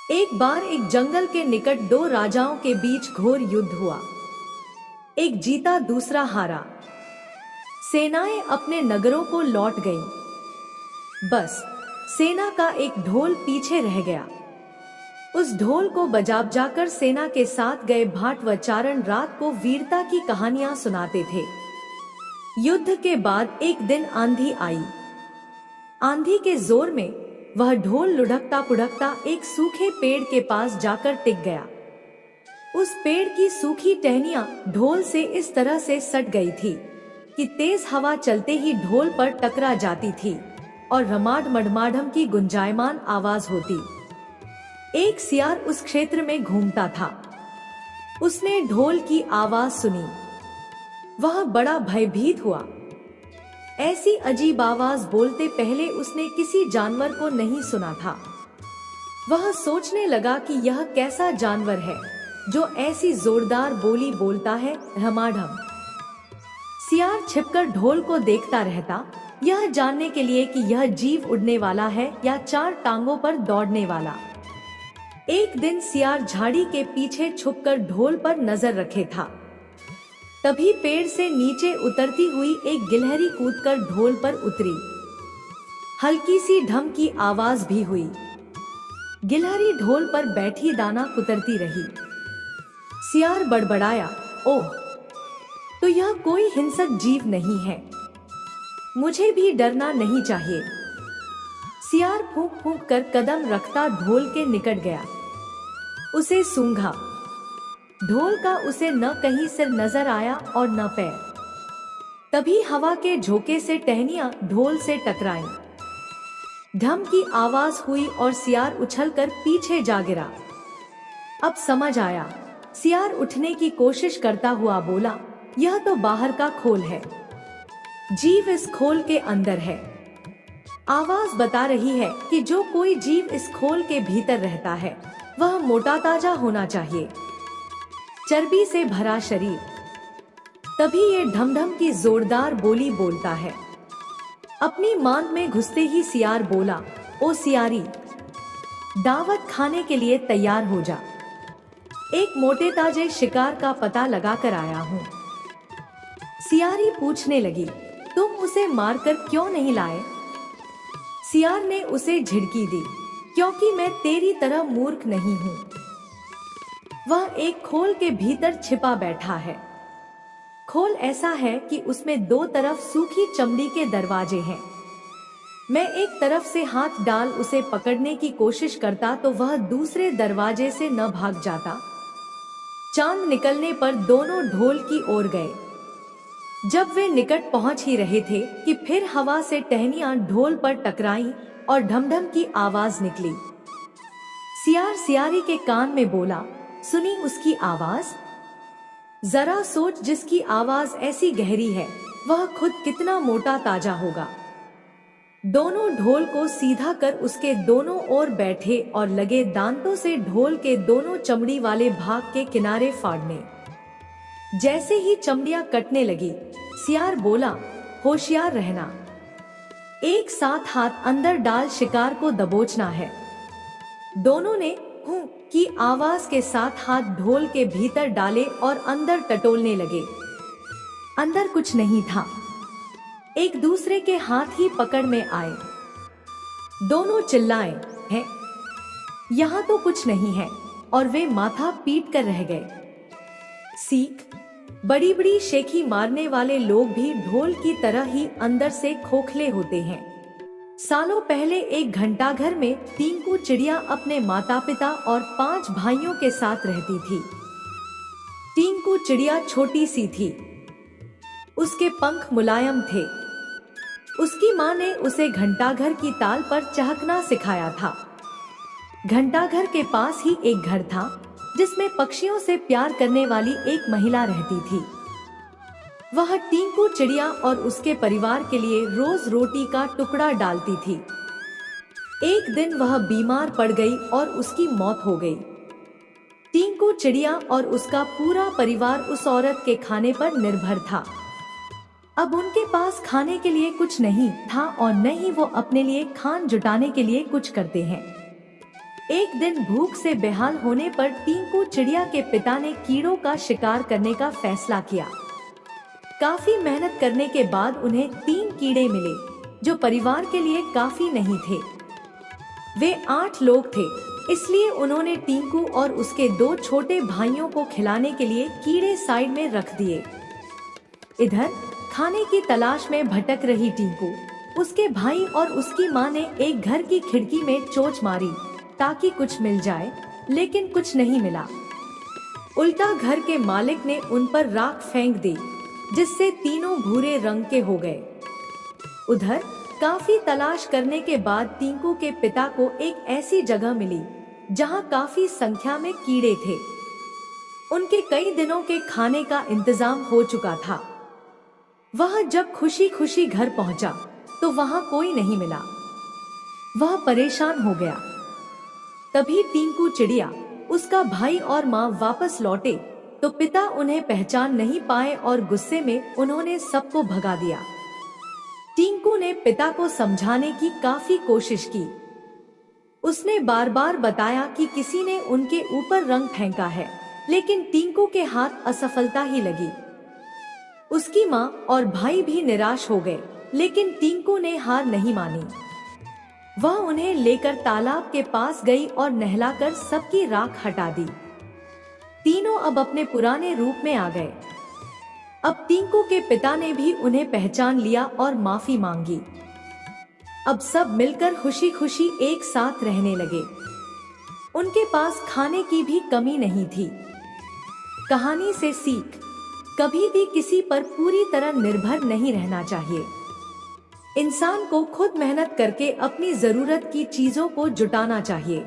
एक बार एक जंगल के निकट दो राजाओं के बीच घोर युद्ध हुआ। एक जीता, दूसरा हारा। सेनाएं अपने नगरों को लौट गईं। बस सेना का एक ढोल पीछे रह गया। उस ढोल को बजाकर सेना के साथ गए भाट व चारण रात को वीरता की कहानियां सुनाते थे। युद्ध के बाद एक दिन आंधी आई। आंधी के जोर में वह ढोल लुढ़कता पुढ़कता एक सूखे पेड़ के पास जाकर टिक गया। उस पेड़ की सूखी टहनियां ढोल से इस तरह से सट गई थी कि तेज हवा चलते ही ढोल पर टकरा जाती थी और रमाड मडमाडम की गुंजायमान आवाज होती। एक सियार उस क्षेत्र में घूमता था। उसने ढोल की आवाज सुनी। वह बड़ा भयभीत हुआ। ऐसी अजीब आवाज बोलते पहले उसने किसी जानवर को नहीं सुना था। वह सोचने लगा कि यह कैसा जानवर है जो ऐसी जोरदार बोली बोलता है, रमाढम। सियार छिपकर ढोल को देखता रहता, यह जानने के लिए कि यह जीव उड़ने वाला है या चार टांगों पर दौड़ने वाला। एक दिन सियार झाड़ी के पीछे छुपकर ढोल पर नजर रखे था। तभी पेड़ से नीचे उतरती हुई एक गिलहरी कूदकर ढोल पर उतरी। हल्की सी ढम की आवाज भी हुई। गिलहरी ढोल पर बैठी दाना कुतरती रही। सियार बड़बड़ाया, ओह, तो यह कोई हिंसक जीव नहीं है। मुझे भी डरना नहीं चाहिए। सियार फूंक फूंक कर कदम रखता ढोल के निकट गया। उसे सूंघा। ढोल का उसे न कहीं सिर नजर आया और न पैर। तभी हवा के झोंके से टहनियां ढोल से टकराईं। ढम की आवाज हुई और सियार उछलकर पीछे जा गिरा। अब समझ आया। सियार उठने की कोशिश करता हुआ बोला, यह तो बाहर का खोल है। जीव इस खोल के अंदर है। आवाज बता रही है कि जो कोई जीव इस खोल के भीतर रहता है वह मोटा ताजा होना चाहिए, चर्बी से भरा शरीर। तभी ये ढमढम की जोरदार बोली बोलता है। अपनी मांद में घुसते ही सियार बोला, ओ सियारी, दावत खाने के लिए तैयार हो जा। एक मोटे ताजे शिकार का पता लगा कर आया हूँ। सियारी पूछने लगी, तुम उसे मारकर क्यों नहीं लाए? सियार ने उसे झिड़की दी, क्योंकि मैं तेरी तरह मूर्ख नहीं हूँ। वह एक खोल के भीतर छिपा बैठा है। खोल ऐसा है कि उसमें दो तरफ सूखी चमड़ी के दरवाजे हैं। मैं एक तरफ से हाथ डाल उसे पकड़ने की कोशिश करता तो वह दूसरे दरवाजे से न भाग जाता। चांद निकलने पर दोनों ढोल की ओर गए। जब वे निकट पहुंच ही रहे थे कि फिर हवा से टहनियां ढोल पर टकराईं और ढमढम की आवाज निकली। सियार सियारी के कान में बोला, सुनी उसकी आवाज? जरा सोच, जिसकी आवाज ऐसी गहरी है वह खुद कितना मोटा ताजा होगा। दोनों ढोल को सीधा कर उसके दोनों ओर बैठे और लगे दांतों से ढोल के दोनों चमड़ी वाले भाग के किनारे फाड़ने। जैसे ही चमड़ियां कटने लगी, सियार बोला, होशियार रहना। एक साथ हाथ अंदर डाल शिकार को दबोचना है। दोनों ने हूं की आवाज के साथ हाथ ढोल के भीतर डाले और अंदर टटोलने लगे। अंदर कुछ नहीं था। एक दूसरे के हाथ ही पकड़ में आए। दोनों चिल्लाए, हैं? यहाँ तो कुछ नहीं है, और वे माथा पीट कर रह गए। सीख, बड़ी बड़ी शेखी मारने वाले लोग भी ढोल की तरह ही अंदर से खोखले होते हैं। सालों पहले एक घंटाघर में टिंकू चिड़िया अपने माता पिता और 5 भाइयों के साथ रहती थी। टिंकू चिड़िया छोटी सी थी। उसके पंख मुलायम थे। उसकी माँ ने उसे घंटाघर की ताल पर चहकना सिखाया था। घंटाघर के पास ही एक घर था जिसमें पक्षियों से प्यार करने वाली एक महिला रहती थी। वह टिंकू चिड़िया और उसके परिवार के लिए रोज रोटी का टुकड़ा डालती थी। एक दिन वह बीमार पड़ गई और उसकी मौत हो गई। टिंकू चिड़िया और उसका पूरा परिवार उस औरत के खाने पर निर्भर था। अब उनके पास खाने के लिए कुछ नहीं था और न ही वो अपने लिए खान जुटाने के लिए कुछ करते हैं। एक दिन भूख से बेहाल होने पर टिंकू चिड़िया के पिता ने कीड़ों का शिकार करने का फैसला किया। काफी मेहनत करने के बाद उन्हें 3 कीड़े मिले, जो परिवार के लिए काफी नहीं थे। वे 8 लोग थे, इसलिए उन्होंने टिंकू और उसके 2 छोटे भाइयों को खिलाने के लिए कीड़े साइड में रख दिए। इधर खाने की तलाश में भटक रही टिंकू, उसके भाई और उसकी माँ ने एक घर की खिड़की में चोंच मारी ताकि कुछ मिल जाए, लेकिन कुछ नहीं मिला। उल्टा घर के मालिक ने उन पर राख फेंक दी, जिससे तीनों भूरे रंग के हो गए। उधर काफी तलाश करने के बाद टिंकू के पिता को एक ऐसी जगह मिली जहां काफी संख्या में कीड़े थे। उनके कई दिनों के खाने का इंतजाम हो चुका था। वह जब खुशी खुशी घर पहुंचा तो वहां कोई नहीं मिला। वह परेशान हो गया। तभी टिंकू चिड़िया, उसका भाई और माँ वापस लौटे तो पिता उन्हें पहचान नहीं पाए और गुस्से में उन्होंने सबको भगा दिया। टिंकू ने पिता को समझाने की काफी कोशिश की। उसने बार बार बताया कि किसी ने उनके ऊपर रंग फेंका है, लेकिन टिंकू के हाथ असफलता ही लगी। उसकी माँ और भाई भी निराश हो गए, लेकिन टिंकू ने हार नहीं मानी। वह उन्हें लेकर तालाब के पास गई और नहलाकर सबकी राख हटा दी। तीनों अब अपने पुराने रूप में आ गए। अब टिंकू के पिता ने भी उन्हें पहचान लिया और माफी मांगी। अब सब मिलकर खुशी खुशी एक साथ रहने लगे। उनके पास खाने की भी कमी नहीं थी। कहानी से सीख, कभी भी किसी पर पूरी तरह निर्भर नहीं रहना चाहिए। इंसान को खुद मेहनत करके अपनी जरूरत की चीजों को जुटाना चाहिए।